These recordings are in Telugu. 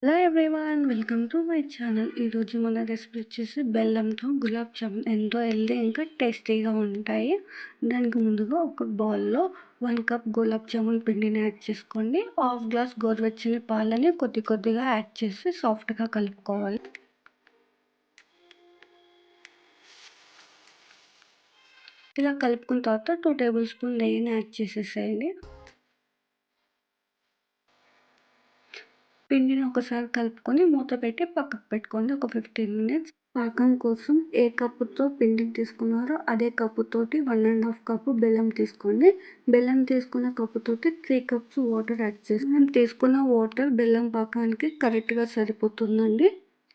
Hello everyone, welcome to my channel. ఈరోజు మన రెసిపీ వచ్చేసి బెల్లంతో గులాబ్ జామున్. ఎంతో హెల్దీ ఇంకా టేస్టీగా ఉంటాయి. దానికి ముందుగా ఒక బౌల్లో 1 కప్ గులాబ్ జామున్ పిండిని యాడ్ చేసుకోండి. హాఫ్ గ్లాస్ గోరువెచ్చని పాలని కొద్ది కొద్దిగా యాడ్ చేసి సాఫ్ట్గా కలుపుకోవాలి. ఇలా కలుపుకున్న తర్వాత 2 టేబుల్ స్పూన్ నెయ్యిని యాడ్ చేసేసేయండి. పిండిని ఒకసారి కలుపుకొని మూత పెట్టి పక్కకు పెట్టుకోండి ఒక 15 మినిట్స్. పాకం కోసం ఏ కప్పుతో పిండిని తీసుకున్నారో అదే కప్పుతోటి 1.5 కప్పు బెల్లం తీసుకోండి. బెల్లం తీసుకున్న కప్పుతోటి 3 కప్స్ వాటర్ యాడ్ చేసి మనం తీసుకున్న వాటర్ బెల్లం పాకానికి కరెక్ట్గా సరిపోతుందండి.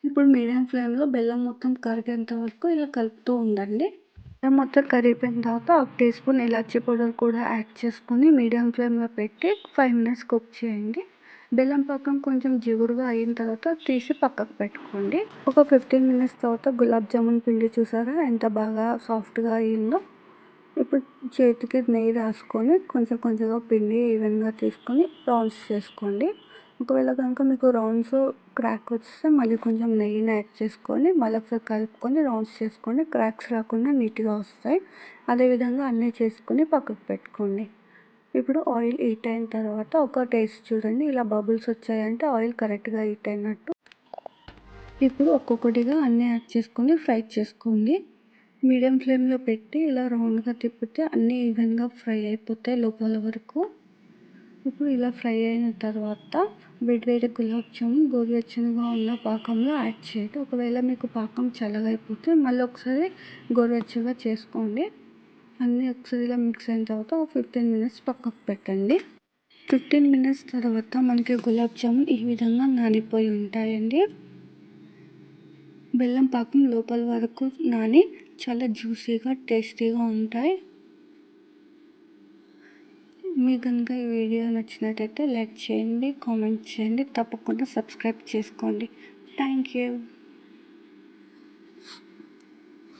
ఇప్పుడు మీడియం ఫ్లేమ్లో బెల్లం మొత్తం కరిగేంత వరకు ఇలా కలుపుతూ ఉండండి. బెల్లం మొత్తం కరిగిపోయిన తర్వాత 1 టీ స్పూన్ ఇలాచీ పౌడర్ కూడా యాడ్ చేసుకొని మీడియం ఫ్లేమ్లో పెట్టి 5 మినిట్స్ కుక్ చేయండి. బెల్లం పాకం కొంచెం జిగురుగా అయిన తర్వాత తీసి పక్కకు పెట్టుకోండి. ఒక 15 మినిట్స్ తర్వాత గులాబ్ జామున్ పిండి చూసారా ఎంత బాగా సాఫ్ట్గా అయ్యిందో. ఇప్పుడు చేతికి నెయ్యి రాసుకొని కొంచెం కొంచెంగా పిండి ఈవెన్గా తీసుకొని రౌండ్స్ చేసుకోండి. ఒకవేళ కనుక మీకు రౌండ్స్ క్రాక్ వస్తే మళ్ళీ కొంచెం నెయ్యిని యాడ్ చేసుకొని మళ్ళీ ఒకసారి కలుపుకొని రౌండ్స్ చేసుకోండి. క్రాక్స్ రాకుండా నీట్గా వస్తాయి. అదేవిధంగా అన్నీ చేసుకొని పక్కకు పెట్టుకోండి. ఇప్పుడు ఆయిల్ హీట్ అయిన తర్వాత ఒక టేస్ట్ చూడండి. ఇలా బబుల్స్ వచ్చాయంటే ఆయిల్ కరెక్ట్గా హీట్ అయినట్టు. ఇప్పుడు ఒక్కొక్కటిగా అన్నీ యాడ్ చేసుకొని ఫ్రై చేసుకోండి. మీడియం ఫ్లేమ్లో పెట్టి ఇలా రౌండ్గా తిప్పితే అన్నీ ఈవెన్గా ఫ్రై అయిపోతాయి లోపల వరకు. ఇప్పుడు ఇలా ఫ్రై అయిన తర్వాత వేడి గులాబ్ జామున్ గోరువెచ్చనిగా ఉన్న పాకంలో యాడ్ చేయండి. ఒకవేళ మీకు పాకం చల్లగా అయిపోతే మళ్ళీ ఒకసారి గోరువెచ్చగా చేసుకోండి. అన్నీ ఒకసారి ఇలా మిక్స్ అయిన తర్వాత ఒక 15 మినిట్స్ పక్కకు పెట్టండి. 15 మినిట్స్ తర్వాత మనకి గులాబ్ జామున్ ఈ విధంగా నానిపోయి ఉంటాయండి. బెల్లం పాకం లోపల వరకు నాని చాలా జ్యూసీగా టేస్టీగా ఉంటాయి. మీకు కనుక ఈ వీడియో నచ్చినట్టయితే లైక్ చేయండి, కామెంట్ చేయండి, తప్పకుండా సబ్స్క్రైబ్ చేసుకోండి. Thank you.